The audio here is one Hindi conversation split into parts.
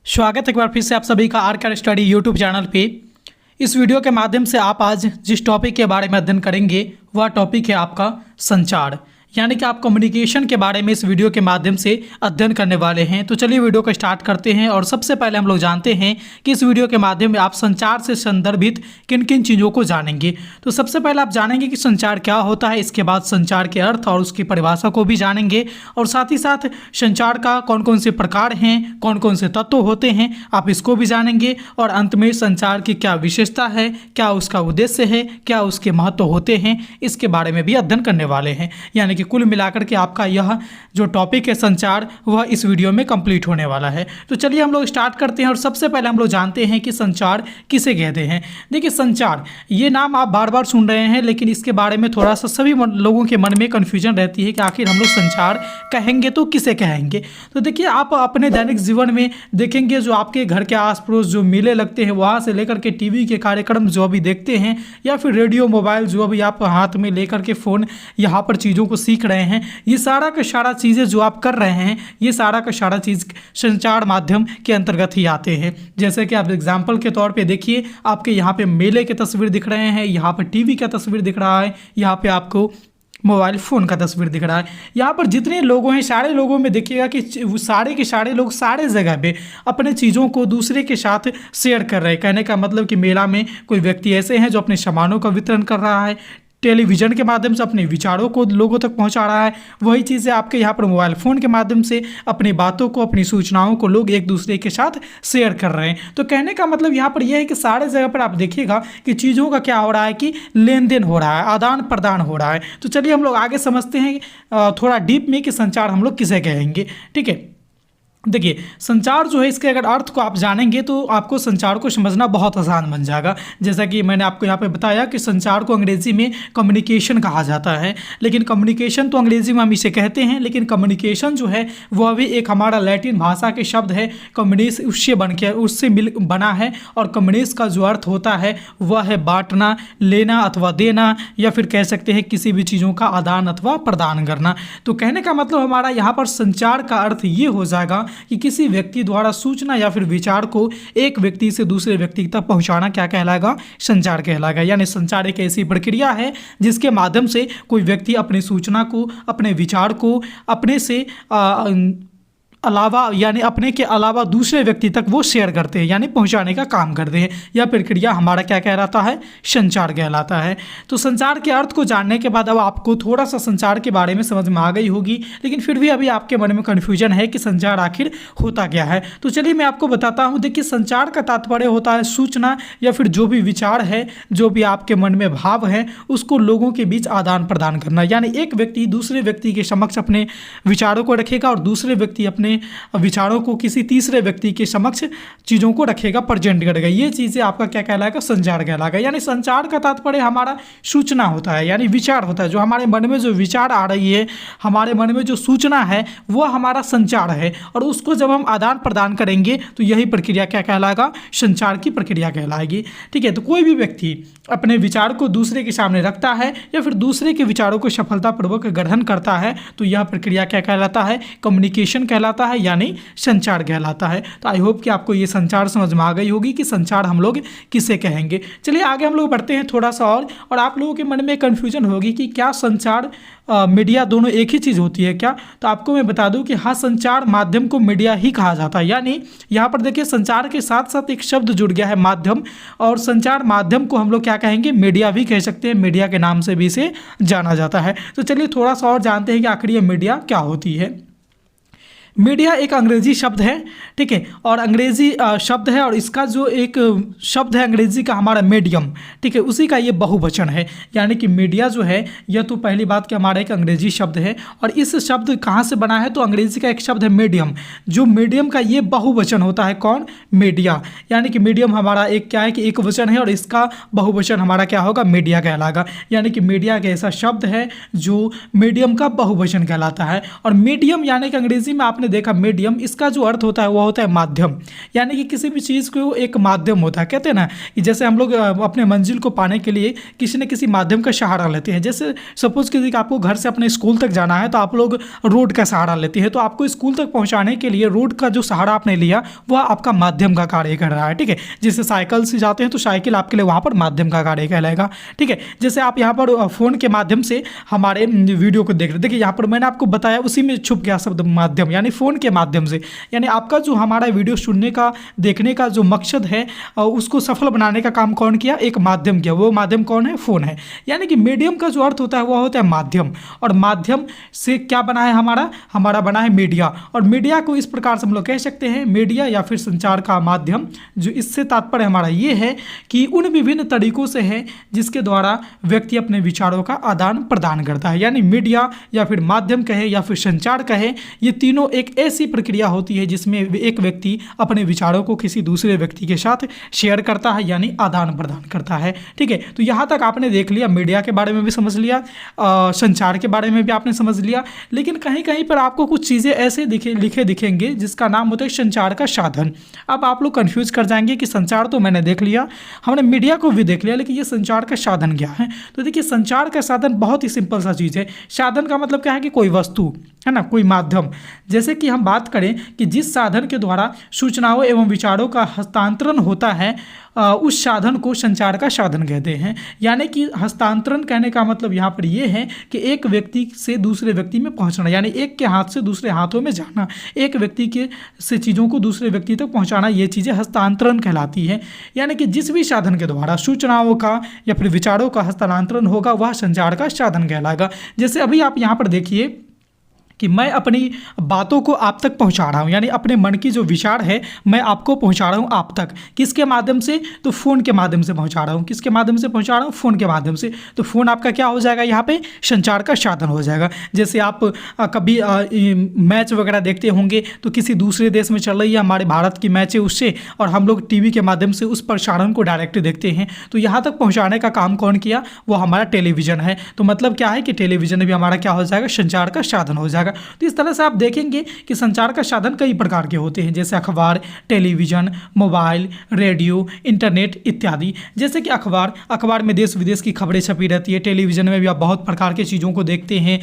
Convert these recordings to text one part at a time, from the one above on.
स्वागत है एक बार फिर से आप सभी का आर स्टडी यूट्यूब चैनल पे। इस वीडियो के माध्यम से आप आज जिस टॉपिक के बारे में अध्ययन करेंगे वह टॉपिक है आपका संचार, यानी कि आप कम्युनिकेशन के बारे में इस वीडियो के माध्यम से अध्ययन करने वाले हैं। तो चलिए वीडियो को स्टार्ट करते हैं। और सबसे पहले हम लोग जानते हैं कि इस वीडियो के माध्यम में आप संचार से संदर्भित किन किन चीज़ों को जानेंगे। तो सबसे पहले आप जानेंगे कि संचार क्या होता है, इसके बाद संचार के अर्थ और उसकी परिभाषा को भी जानेंगे, और साथ ही साथ संचार का कौन कौन से प्रकार हैं, कौन कौन से तत्व होते हैं, आप इसको भी जानेंगे। और अंत में संचार की क्या विशेषता है, क्या उसका उद्देश्य है, क्या उसके महत्व होते हैं, इसके बारे में भी अध्ययन करने वाले हैं। यानी कि कुल मिलाकर के आपका यह जो टॉपिक है संचार वह इस वीडियो में कंप्लीट होने वाला है। तो चलिए हम लोग स्टार्ट करते हैं। और सबसे पहले हम लोग जानते हैं कि संचार किसे कहते हैं। देखिए, संचार ये नाम आप बार बार सुन रहे हैं, लेकिन इसके बारे में थोड़ा सा सभी लोगों के मन में कन्फ्यूजन रहती है कि आखिर हम लोग संचार कहेंगे तो किसे कहेंगे। तो देखिए, आप अपने दैनिक जीवन में देखेंगे जो आपके घर के आस पड़ोस जो मेले लगते हैं, वहाँ से लेकर के टीवी के कार्यक्रम जो अभी देखते हैं, या फिर रेडियो मोबाइल जो अभी आप हाथ में लेकर के फ़ोन यहाँ पर चीज़ों को सीख रहे हैं, ये सारा का सारा चीज़ें जो आप कर रहे हैं, ये सारा का सारा चीज़ संचार माध्यम के अंतर्गत ही आते हैं। जैसे कि आप एग्जाम्पल के तौर पे देखिए, आपके यहाँ पे मेले के तस्वीर दिख रहे हैं, यहाँ पर टीवी का तस्वीर दिख रहा है, यहाँ पे आपको मोबाइल फ़ोन का तस्वीर दिख रहा है। यहाँ पर जितने लोगों हैं, सारे लोगों में देखिएगा कि सारे के सारे लोग सारे जगह पे अपने चीज़ों को दूसरे के साथ शेयर कर रहे हैं। कहने का मतलब कि मेला में कोई व्यक्ति ऐसे हैं जो अपने सामानों का वितरण कर रहा है, टेलीविज़न के माध्यम से अपने विचारों को लोगों तक पहुंचा रहा है। वही चीज़ें आपके यहाँ पर मोबाइल फ़ोन के माध्यम से अपनी बातों को, अपनी सूचनाओं को लोग एक दूसरे के साथ शेयर कर रहे हैं। तो कहने का मतलब यहाँ पर यह है कि सारे जगह पर आप देखिएगा कि चीज़ों का क्या हो रहा है कि लेन देन हो रहा है, आदान प्रदान हो रहा है। तो चलिए हम लोग आगे समझते हैं थोड़ा डीप में कि संचार हम लोग किसे कहेंगे। ठीक है, देखिए, संचार जो है इसके अगर अर्थ को आप जानेंगे तो आपको संचार को समझना बहुत आसान बन जाएगा। जैसा कि मैंने आपको यहाँ पे बताया कि संचार को अंग्रेज़ी में कम्युनिकेशन कहा जाता है, लेकिन कम्युनिकेशन तो अंग्रेज़ी में हम इसे कहते हैं, लेकिन कम्युनिकेशन जो है वह भी एक हमारा लैटिन भाषा के शब्द है कम्युनिस, उससे बना है। और कम्युनिस का जो अर्थ होता है वह है बांटना, लेना अथवा देना, या फिर कह सकते हैं किसी भी चीज़ों का आदान अथवा प्रदान करना। तो कहने का मतलब हमारा यहाँ पर संचार का अर्थ ये हो जाएगा कि किसी व्यक्ति द्वारा सूचना या फिर विचार को एक व्यक्ति से दूसरे व्यक्ति तक पहुंचाना क्या कहलाएगा, संचार कहलाएगा। यानी संचार एक ऐसी प्रक्रिया है जिसके माध्यम से कोई व्यक्ति अपनी सूचना को, अपने विचार को अपने से अलावा यानी अपने के अलावा दूसरे व्यक्ति तक वो शेयर करते हैं, यानी पहुंचाने का काम करते हैं। यह प्रक्रिया हमारा क्या कहलाता है, संचार कहलाता है। तो संचार के अर्थ को जानने के बाद अब आपको थोड़ा सा संचार के बारे में समझ में आ गई होगी, लेकिन फिर भी अभी आपके मन में कन्फ्यूजन है कि संचार आखिर होता क्या है। तो चलिए मैं आपको बताता हूँ। देखिए, संचार का तात्पर्य होता है सूचना या फिर जो भी विचार है, जो भी आपके मन में भाव है, उसको लोगों के बीच आदान प्रदान करना। यानी एक व्यक्ति दूसरे व्यक्ति के समक्ष अपने विचारों को रखेगा और दूसरे व्यक्ति अपने विचारों को किसी तीसरे व्यक्ति के समक्ष चीज़ों को रखेगा, प्रेजेंट करेगा। ये चीज़ें आपका क्या कहलाएगा, संचार कहलाएगा। यानी संचार का तात्पर्य हमारा सूचना होता है, यानी विचार होता है। जो हमारे मन में जो विचार आ रही है, हमारे मन में जो सूचना है, वो हमारा संचार है। और उसको जब हम आदान प्रदान करेंगे तो यही प्रक्रिया क्या कहलाएगा, संचार की प्रक्रिया कहलाएगी। ठीक है, तो कोई भी व्यक्ति अपने विचार को दूसरे के सामने रखता है या फिर दूसरे के विचारों को सफलतापूर्वक ग्रहण करता है, तो यह प्रक्रिया क्या कहलाता है, कम्युनिकेशन कहलाता है, यानी संचार कहलाता है। तो आई होप कि आपको ये संचार समझ में आ गई होगी कि संचार हम लोग किसे कहेंगे। चलिए आगे हम लोग बढ़ते हैं थोड़ा सा और आप लोगों के मन में कन्फ्यूजन होगी कि क्या संचार मीडिया दोनों एक ही चीज़ होती है क्या। तो आपको मैं बता दूं कि हाँ, संचार माध्यम को मीडिया ही कहा जाता है। यानी यहाँ पर देखिए, संचार के साथ साथ एक शब्द जुड़ गया है माध्यम, और संचार माध्यम को हम लोग क्या कहेंगे, मीडिया भी कह सकते हैं। मीडिया के नाम से भी इसे जाना जाता है। तो चलिए थोड़ा सा और जानते हैं कि आखिर ये मीडिया क्या होती है। मीडिया एक अंग्रेजी शब्द है, ठीक है, और अंग्रेजी शब्द है, और इसका जो एक शब्द है अंग्रेजी का हमारा मीडियम, ठीक है, उसी का ये बहुवचन है। यानी कि मीडिया जो है यह तो पहली बात कि हमारा एक अंग्रेजी शब्द है, और इस शब्द कहाँ से बना है, तो अंग्रेजी का एक शब्द है मीडियम। जो मीडियम का ये बहुवचन होता है, कौन, मीडिया। यानी कि मीडियम हमारा एक क्या है कि एक वचन है, और इसका बहुवचन हमारा क्या होगा, मीडिया कहलाएगा। यानी कि मीडिया एक ऐसा शब्द है जो मीडियम का बहुवचन कहलाता है। और मीडियम यानी कि अंग्रेजी में आपने देखा मीडियम, इसका जो अर्थ होता है वो होता है माध्यम, यानी कि किसी भी चीज़ को एक माध्यम होता है। कहते हैं ना कि जैसे हम लोग अपने मंजिल को पाने के लिए किसी न किसी माध्यम का सहारा लेते हैं। जैसे सपोज कि आपको घर से अपने स्कूल तक जाना है तो आप लोग रोड का सहारा लेते हैं, तो आपको स्कूल तक पहुंचाने के लिए रोड का जो सहारा आपने लिया वह आपका माध्यम का कार्य कर रहा है। ठीक है, जैसे साइकिल से जाते हैं तो साइकिल आपके लिए वहाँ पर माध्यम का कार्य कहलाएगा। ठीक है, जैसे आप यहाँ पर फ़ोन के माध्यम से हमारे वीडियो को देख रहे, देखिए यहाँ पर मैंने आपको बताया उसी में छुप गया शब्द माध्यम, यानी फ़ोन के माध्यम से, यानी आपका जो हमारा वीडियो सुनने का देखने का जो मकसद है उसको सफल बनाने का काम कौन किया, एक माध्यम किया। वो माध्यम कौन है, फ़ोन है। यानी कि मीडियम का जो अर्थ होता है वह होता है माध्यम, और माध्यम से क्या बना है हमारा बना है मीडिया। और मीडिया को इस प्रकार से हम लोग कह सकते हैं, मीडिया या फिर संचार का माध्यम, जो इससे तात्पर्य हमारा ये है कि उन विभिन्न तरीकों से है जिसके द्वारा व्यक्ति अपने विचारों का आदान प्रदान करता है। यानी मीडिया या फिर माध्यम कहे या फिर संचार कहे, ये तीनों एक ऐसी प्रक्रिया होती है जिसमें एक व्यक्ति अपने विचारों को किसी दूसरे व्यक्ति के साथ शेयर करता है, यानी आदान प्रदान करता है। ठीक है, तो यहाँ तक आपने देख लिया, मीडिया के बारे में भी समझ लिया, संचार के बारे में भी आपने समझ लिया। लेकिन कहीं कहीं पर आपको कुछ चीज़ें ऐसे लिखे दिखेंगे जिसका नाम होता है संचार का साधन। अब आप लोग कंफ्यूज कर जाएंगे कि संचार तो मैंने देख लिया, हमने मीडिया को भी देख लिया, लेकिन ये संचार का साधन क्या है। तो देखिए, संचार का साधन बहुत ही सिंपल सा चीज़ है। साधन का मतलब क्या है कि कोई वस्तु है ना, कोई माध्यम। जैसे कि हम बात करें कि जिस साधन के द्वारा सूचनाओं एवं विचारों का हस्तांतरण होता है उस साधन को संचार का साधन कहते हैं। यानी कि हस्तांतरण कहने का मतलब यहाँ पर यह है कि एक व्यक्ति से दूसरे व्यक्ति में पहुँचना, यानी एक के हाथ से दूसरे हाथों में जाना, एक व्यक्ति के से चीज़ों को दूसरे व्यक्ति तक पहुँचाना, ये चीज़ें हस्तांतरण कहलाती है। यानी कि जिस भी साधन के द्वारा सूचनाओं का या फिर विचारों का हस्तांतरण होगा वह संचार का साधन कहलाएगा। जैसे अभी आप यहाँ पर देखिए कि मैं अपनी बातों को आप तक पहुंचा रहा हूं, यानी अपने मन की जो विचार है मैं आपको पहुंचा रहा हूं आप तक। किसके माध्यम से, तो फ़ोन के माध्यम से पहुंचा रहा हूं। किसके माध्यम से पहुंचा रहा हूं, फ़ोन के माध्यम से। तो फ़ोन आपका क्या हो जाएगा, यहाँ पे संचार का साधन हो जाएगा। जैसे आप कभी मैच वगैरह देखते होंगे तो किसी दूसरे देश में चल रही है हमारे भारत की मैच है उससे, और हम लोग टीवी के माध्यम से उस प्रसारण को डायरेक्ट देखते हैं। तो यहाँ तक पहुँचाने का काम कौन किया, वो हमारा टेलीविज़न है। तो मतलब क्या है कि टेलीविज़न भी हमारा क्या हो जाएगा, संचार का साधन हो जाएगा। तो इस तरह से आप देखेंगे कि संचार का साधन कई प्रकार के होते हैं, जैसे अखबार, टेलीविज़न, मोबाइल, रेडियो, इंटरनेट इत्यादि। जैसे कि अखबार में देश विदेश की खबरें छपी रहती है। टेलीविज़न में भी आप बहुत प्रकार की चीज़ों को देखते हैं,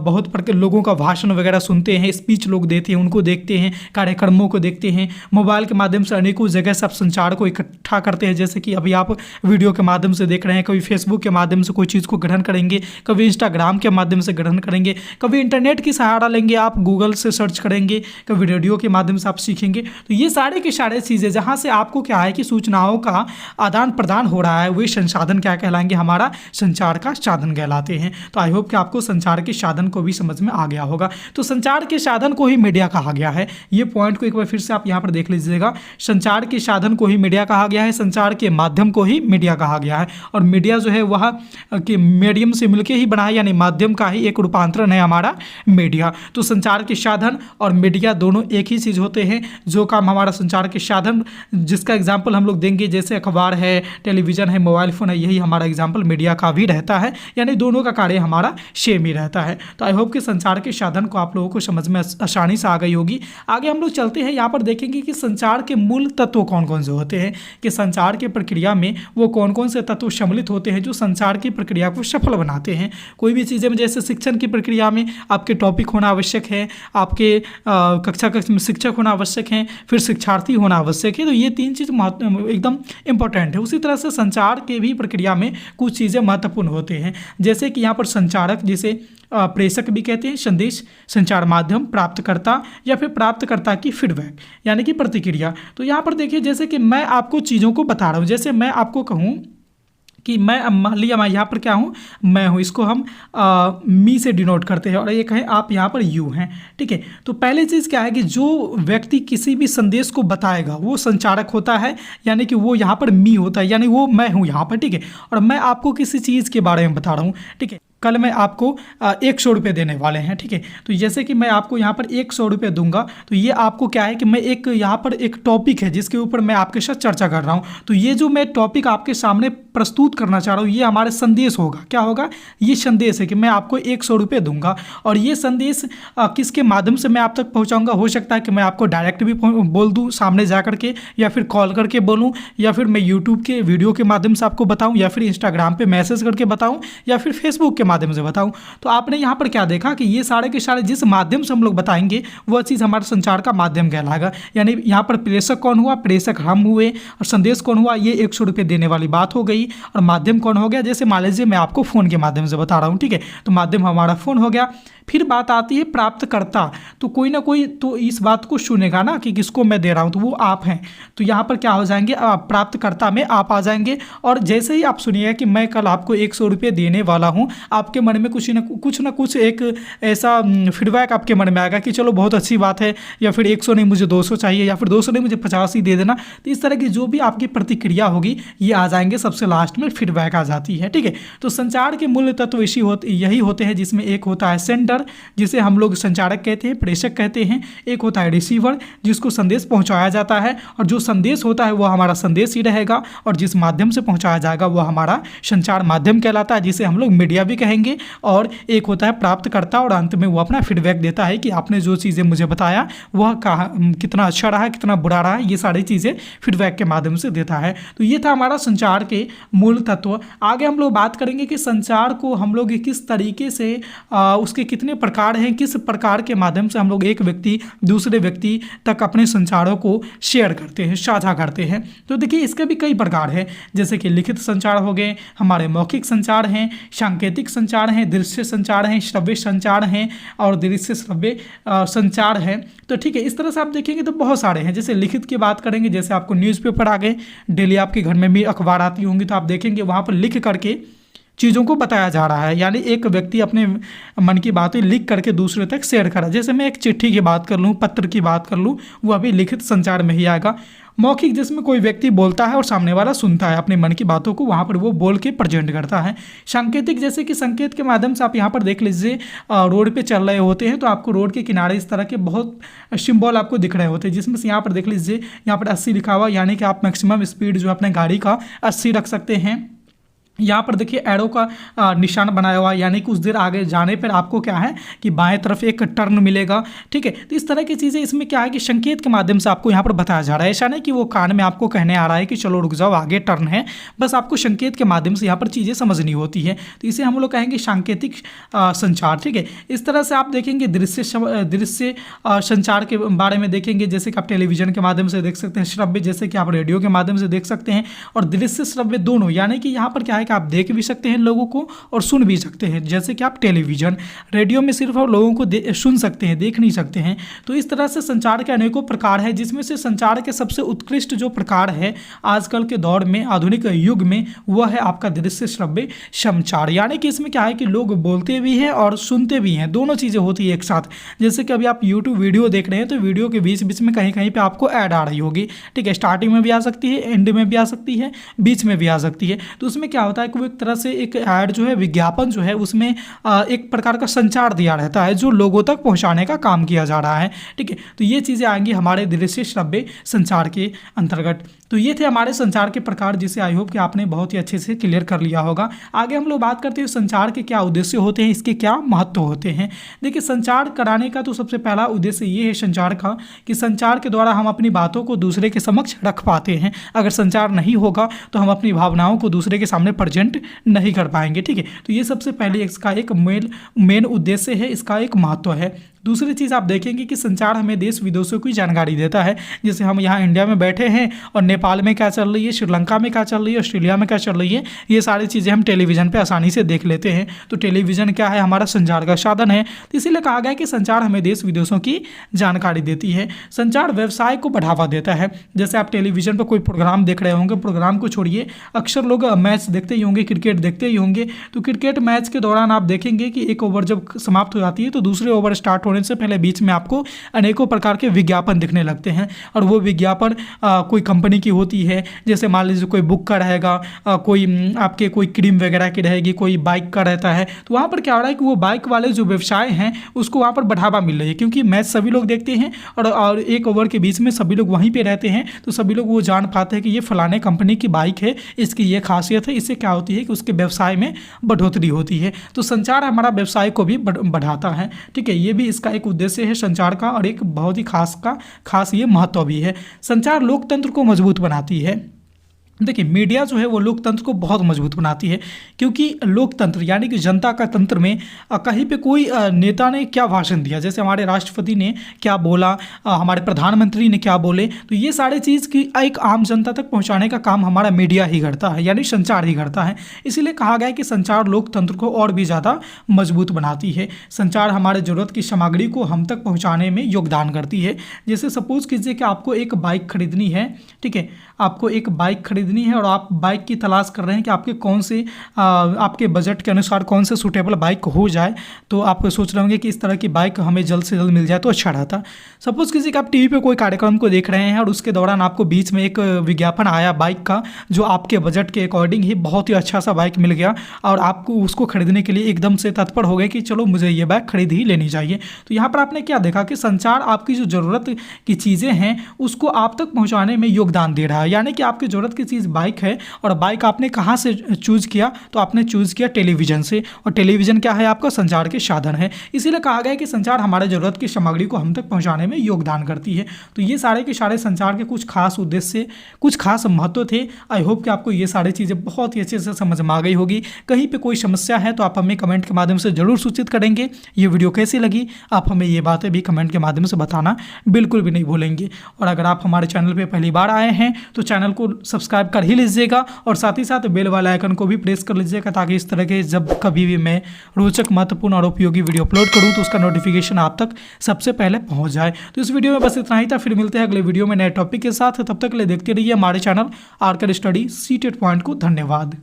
बहुत प्रकार लोगों का भाषण वगैरह सुनते हैं, स्पीच लोग देते हैं उनको देखते हैं, कार्यक्रमों को देखते हैं। मोबाइल के माध्यम से अनेकों जगह से आप संचार को इकट्ठा करते हैं, जैसे कि अभी आप वीडियो के माध्यम से देख रहे हैं, कभी फेसबुक के माध्यम से कोई चीज़ को ग्रहण करेंगे, कभी इंस्टाग्राम के माध्यम से ग्रहण करेंगे, कभी इंटरनेट की सहारा लेंगे, आप गूगल से सर्च करेंगे, कभी रेडियो के माध्यम से आप सीखेंगे। तो ये सारे की सारे चीज़ें जहाँ से आपको क्या है कि सूचनाओं का आदान प्रदान हो रहा है, वे संसाधन क्या कहलाएंगे, हमारा संचार का साधन कहलाते हैं। तो आई होप कि आपको संचार के साधन को भी समझ में आ गया होगा। तो संचार के साधन को ही मीडिया कहा गया है। ये पॉइंट को एक बार फिर से आप यहाँ पर देख लीजिएगा, संचार के साधन को ही मीडिया कहा गया है, संचार के माध्यम को ही मीडिया कहा गया है। और मीडिया जो है वह कि मीडियम से मिलकर ही बना है, यानी माध्यम का ही एक रूपांतरण है हमारा मीडिया। तो संचार के साधन और मीडिया दोनों एक ही चीज़ होते हैं। जो काम हमारा संचार के साधन, जिसका एग्जाम्पल हम लोग देंगे, जैसे अखबार है, टेलीविज़न है, मोबाइल फ़ोन है, यही हमारा एग्जाम्पल मीडिया का भी रहता है, यानी दोनों का कार्य हमारा सेम ही रहता है। तो आई होप कि संचार के साधन को आप लोगों को समझ में आसानी से आ गई होगी। आगे हम लोग चलते हैं, यहाँ पर देखेंगे कि संचार के मूल तत्व कौन कौन से होते हैं, कि संचार की प्रक्रिया में वो कौन कौन से तत्व सम्मिलित होते हैं जो संचार की प्रक्रिया को सफल बनाते हैं। कोई भी चीज़ें में जैसे शिक्षण की प्रक्रिया में आपके टॉपिक होना आवश्यक है, आपके कक्षा में शिक्षक होना आवश्यक है, फिर शिक्षार्थी होना आवश्यक है। तो ये तीन चीज़ एकदम इंपॉर्टेंट है। उसी तरह से संचार के भी प्रक्रिया में कुछ चीज़ें महत्वपूर्ण होते हैं, जैसे कि यहाँ पर संचारक, जिसे प्रेषक भी कहते हैं, संदेश संचार माध्यम, प्राप्तकर्ता या फिर प्राप्तकर्ता की फीडबैक यानी कि प्रतिक्रिया। तो यहाँ पर देखिए, जैसे कि मैं आपको चीज़ों को बता रहा हूँ, जैसे मैं आपको कहूँ कि मैं, मान लिया मैं यहाँ पर क्या हूँ, मैं हूँ, इसको हम मी से डिनोट करते हैं, और एक है आप यहाँ पर यू हैं। ठीक है, तो पहली चीज़ क्या है कि जो व्यक्ति किसी भी संदेश को बताएगा वो संचारक होता है, यानी कि वो यहाँ पर मी होता है, यानी वो मैं हूँ यहाँ पर। ठीक है, और मैं आपको किसी चीज़ के बारे में बता रहा हूँ। ठीक है, कल मैं आपको 100 रुपये देने वाले हैं, ठीक है। तो जैसे कि मैं आपको यहाँ पर 100 रुपये दूंगा, तो ये आपको क्या है कि मैं एक यहाँ पर एक टॉपिक है जिसके ऊपर मैं आपके साथ चर्चा कर रहा हूँ। तो ये जो मैं टॉपिक आपके सामने प्रस्तुत करना चाह रहा हूँ, ये हमारे संदेश होगा। क्या होगा? ये संदेश है कि मैं आपको 100 रुपये दूंगा, और ये संदेश किसके माध्यम से मैं आप तक पहुँचाऊँगा? हो सकता है कि मैं आपको डायरेक्ट भी बोल दूँ सामने जा करके, या फिर कॉल करके बोलूँ, या फिर मैं यूट्यूब के वीडियो के माध्यम से आपको बताऊँ, या फिर इंस्टाग्राम पर मैसेज करके बताऊँ, या फिर फेसबुक के माध्यम से बताऊं। तो आपने यहां पर क्या देखा कि ये सारे के सारे जिस माध्यम से हम लोग बताएंगे वह चीज़ हमारे संचार का माध्यम कहलाएगा। यानी यहां पर प्रेषक कौन हुआ? प्रेषक हम हुए। और संदेश कौन हुआ? ये 100 रुपये देने वाली बात हो गई। और माध्यम कौन हो गया? जैसे मान लीजिए मैं आपको फ़ोन के माध्यम से बता रहा हूँ, ठीक है, तो माध्यम हमारा फ़ोन हो गया। फिर बात आती है प्राप्तकर्ता। तो कोई ना कोई तो इस बात को सुनेगा ना कि किसको मैं दे रहा हूँ, तो वो आप हैं। तो यहाँ पर क्या हो जाएंगे? प्राप्तकर्ता में आप आ जाएंगे। और जैसे ही आप सुनिएगा कि मैं कल आपको 100 रुपये देने वाला हूँ, आपके मन में कुछ ना कुछ एक ऐसा फीडबैक आपके मन में आएगा कि चलो बहुत अच्छी बात है, या फिर 100 नहीं मुझे 200 चाहिए, या फिर 200 नहीं मुझे 50 ही दे देना। तो इस तरह की जो भी आपकी प्रतिक्रिया होगी ये आ जाएंगे, सबसे लास्ट में फीडबैक आ जाती है, ठीक है। तो संचार के मूल तत्व यही होते हैं, जिसमें एक होता है सेंडर, जिसे हम लोग संचारक कहते हैं, प्रेषक कहते हैं। एक होता है रिसीवर, जिसको संदेश पहुंचाया जाता है, और जो संदेश होता है वो हमारा संदेश ही रहेगा, और जिस माध्यम से पहुंचाया जाएगा वो हमारा संचार माध्यम कहलाता है, जिसे हम लोग मीडिया भी कहेंगे। और एक होता है प्राप्तकर्ता, और अंत में वो अपना फीडबैक देता है कि आपने जो चीज़ें मुझे बताया वह कितना अच्छा रहा, कितना बुरा रहा, ये सारी चीज़ें फीडबैक के माध्यम से देता है। तो ये था हमारा संचार के मूल तत्व। आगे हम लोग बात करेंगे कि संचार को हम लोग किस तरीके से उसके कितने प्रकार हैं, किस प्रकार के माध्यम से हम लोग एक व्यक्ति दूसरे व्यक्ति तक अपने संचारों को शेयर करते हैं, साझा करते हैं। तो देखिए इसके भी कई प्रकार हैं, जैसे कि लिखित संचार हो गए, हमारे मौखिक संचार हैं, सांकेतिक संचार हैं, दृश्य संचार हैं, श्रव्य संचार हैं, और दृश्य श्रव्य संचार हैं। तो ठीक है, इस तरह से आप देखेंगे तो बहुत सारे हैं। जैसे लिखित की बात करेंगे, जैसे आपको न्यूज़पेपर आ गए, डेली आपके घर में भी अखबार आती होंगी, तो आप देखेंगे वहाँ पर लिख करके चीज़ों को बताया जा रहा है। यानी एक व्यक्ति अपने मन की बातें लिख करके दूसरे तक शेयर करा। जैसे मैं एक चिट्ठी की बात कर लूँ, पत्र की बात कर लूँ, वो अभी लिखित संचार में ही आएगा। मौखिक, जिसमें कोई व्यक्ति बोलता है और सामने वाला सुनता है, अपने मन की बातों को वहाँ पर वो बोल के प्रेजेंट करता है। सांकेतिक, जैसे कि संकेत के माध्यम से आप यहाँ पर देख लीजिए, रोड पे चल रहे होते हैं तो आपको रोड के किनारे इस तरह के बहुत सिंबल आपको दिख रहे होते हैं, जिसमें से यहाँ पर देख लीजिए, यहाँ पर 80 लिखा हुआ, यानी कि आप मैक्सिमम स्पीड जो अपने गाड़ी का 80 रख सकते हैं। यहाँ पर देखिए एरो का निशान बनाया हुआ है, यानी कि कुछ देर आगे जाने पर आपको क्या है कि बाएं तरफ एक टर्न मिलेगा, ठीक है। तो इस तरह की चीज़ें इसमें क्या है कि संकेत के माध्यम से आपको यहाँ पर बताया जा रहा है। ऐसा नहीं कि वो कान में आपको कहने आ रहा है कि चलो रुक जाओ आगे टर्न है, बस आपको संकेत के माध्यम से यहाँ पर चीज़ें समझनी होती है। तो इसे हम लोग कहेंगे सांकेतिक संचार, ठीक है। इस तरह से आप देखेंगे दृश्य संचार के बारे में देखेंगे, जैसे कि आप टेलीविजन के माध्यम से देख सकते हैं, श्रव्य जैसे कि आप रेडियो के माध्यम से देख सकते हैं, और दृश्य श्रव्य दोनों, यानी कि यहाँ पर क्या है कि आप देख भी सकते हैं लोगों को और सुन भी सकते हैं। जैसे कि आप टेलीविजन, रेडियो में सिर्फ आप लोगों को सुन सकते हैं, देख नहीं सकते हैं। तो इस तरह से संचार के अनेकों प्रकार हैं, जिसमें से संचार के सबसे उत्कृष्ट जो प्रकार है आजकल के दौर में, आधुनिक युग में, वह है आपका दृश्य श्रव्य संचार। यानी कि इसमें क्या है कि लोग बोलते भी हैं और सुनते भी हैं, दोनों चीज़ें होती है एक साथ। जैसे कि अभी आप यूट्यूब वीडियो देख रहे हैं तो वीडियो के बीच बीच में कहीं कहीं पे आपको ऐड आ रही होगी, ठीक है। स्टार्टिंग में भी आ सकती है, एंड में भी आ सकती है, बीच में भी आ सकती है। तो उसमें क्या होता है कि वो एक तरह से एक ऐड जो है, विज्ञापन जो है, उसमें एक प्रकार का संचार दिया रहता है जो लोगों तक पहुंचाने का काम किया जा रहा है, ठीक है। तो ये चीज़ें आएंगी हमारे दृश्य श्रव्य संचार के अंतर्गत। तो ये थे हमारे संचार के प्रकार, जिसे आई होप कि आपने बहुत ही अच्छे से क्लियर कर लिया होगा। आगे हम लोग बात करते हैं संचार के क्या उद्देश्य होते हैं, इसके क्या महत्व होते हैं। देखिए संचार कराने का तो सबसे पहला उद्देश्य ये है संचार का कि संचार के द्वारा हम अपनी बातों को दूसरे के समक्ष रख पाते हैं। अगर संचार नहीं होगा तो हम अपनी भावनाओं को दूसरे के सामने प्रेजेंट नहीं कर पाएंगे, ठीक है। तो ये सबसे पहले इसका एक मेन उद्देश्य है, इसका एक महत्व है। दूसरी चीज़ आप देखेंगे कि संचार हमें देश विदेशों की जानकारी देता है। जैसे हम यहाँ इंडिया में बैठे हैं और नेपाल में क्या चल रही है, श्रीलंका में क्या चल रही है, ऑस्ट्रेलिया में क्या चल रही है, ये सारी चीज़ें हम टेलीविज़न पे आसानी से देख लेते हैं। तो टेलीविज़न क्या है, हमारा संचार का साधन है। तो इसीलिए कहा गया कि संचार हमें देश विदेशों की जानकारी देती है। संचार व्यवसाय को बढ़ावा देता है। जैसे आप टेलीविज़न पर कोई प्रोग्राम देख रहे होंगे, प्रोग्राम को छोड़िए, अक्सर लोग मैच देखते ही होंगे, क्रिकेट देखते ही होंगे। तो क्रिकेट मैच के दौरान आप देखेंगे कि एक ओवर जब समाप्त हो जाती है तो दूसरे ओवर स्टार्ट होने होने से पहले बीच में आपको अनेकों प्रकार के विज्ञापन दिखने लगते हैं, और वो विज्ञापन कोई कंपनी की होती है। जैसे मान लीजिए कोई बुक का रहेगा, कोई आपके कोई क्रीम वगैरह की रहेगी, कोई बाइक का रहता है। तो वहाँ पर क्या हो रहा है कि वो बाइक वाले जो व्यवसाय हैं उसको वहाँ पर बढ़ावा मिल रही है, क्योंकि मैच सभी लोग देखते हैं और 1 ओवर के बीच में सभी लोग वहीं पे रहते हैं, तो सभी लोग वो जान पाते हैं कि ये फलाने कंपनी की बाइक है, इसकी ये खासियत है। इससे क्या होती है कि उसके व्यवसाय में बढ़ोतरी होती है। तो संचार हमारा व्यवसाय को भी बढ़ाता है। ठीक है, ये भी इसका एक उद्देश्य है संचार का, और एक बहुत ही खास ये महत्व भी है। संचार लोकतंत्र को मजबूत बनाती है। देखिए, मीडिया जो है वो लोकतंत्र को बहुत मजबूत बनाती है, क्योंकि लोकतंत्र यानी कि जनता का तंत्र में कहीं पे कोई नेता ने क्या भाषण दिया, जैसे हमारे राष्ट्रपति ने क्या बोला, हमारे प्रधानमंत्री ने क्या बोले, तो ये सारे चीज़ की एक आम जनता तक पहुंचाने का काम हमारा मीडिया ही करता है, यानी संचार ही करता है। इसीलिए कहा गया है कि संचार लोकतंत्र को और भी ज़्यादा मजबूत बनाती है। संचार हमारे ज़रूरत की सामग्री को हम तक पहुँचाने में योगदान करती है। जैसे सपोज कीजिए कि आपको एक बाइक खरीदनी है, ठीक है, आपको एक बाइक खरीदनी है और आप बाइक की तलाश कर रहे हैं कि आपके कौन से आपके बजट के अनुसार कौन से सूटेबल बाइक हो जाए। तो आप सोच रहे होंगे कि इस तरह की बाइक हमें जल्द से जल्द मिल जाए तो अच्छा रहता। सपोज़ किसी का आप टीवी पे कोई कार्यक्रम को देख रहे हैं और उसके दौरान आपको बीच में एक विज्ञापन आया बाइक का, जो आपके बजट के अकॉर्डिंग ही बहुत ही अच्छा सा बाइक मिल गया, और आपको उसको खरीदने के लिए एकदम से तत्पर हो गए कि चलो मुझे ये बाइक खरीद ही लेनी चाहिए। तो यहाँ पर आपने क्या देखा कि संचार आपकी जो ज़रूरत की चीज़ें हैं उसको आप तक पहुँचाने में योगदान दे रहा है। यानी कि आपकी ज़रूरत की चीज़ बाइक है, और बाइक आपने कहाँ से चूज़ किया, तो आपने चूज़ किया टेलीविज़न से, और टेलीविज़न क्या है, आपका संचार के साधन है। इसीलिए कहा गया है कि संचार हमारे ज़रूरत की सामग्री को हम तक पहुँचाने में योगदान करती है। तो ये सारे के सारे संचार के कुछ खास उद्देश्य, कुछ खास महत्व थे। आई होप कि आपको ये सारी चीज़ें बहुत ही अच्छे से समझ में आ गई होगी। कहीं पर कोई समस्या है तो आप हमें कमेंट के माध्यम से ज़रूर सूचित करेंगे। ये वीडियो कैसी लगी आप हमें ये बातें भी कमेंट के माध्यम से बताना बिल्कुल भी नहीं भूलेंगे। और अगर आप हमारे चैनल पर पहली बार आए हैं तो चैनल को सब्सक्राइब कर ही लीजिएगा, और साथ ही साथ बेल वाला आइकन को भी प्रेस कर लीजिएगा, ताकि इस तरह के जब कभी भी मैं रोचक, महत्वपूर्ण और उपयोगी वीडियो अपलोड करूं तो उसका नोटिफिकेशन आप तक सबसे पहले पहुंच जाए। तो इस वीडियो में बस इतना ही था, फिर मिलते हैं अगले वीडियो में नए टॉपिक के साथ। तब तक के लिए देखते रहिए हमारे channel R K study CTET point को। धन्यवाद।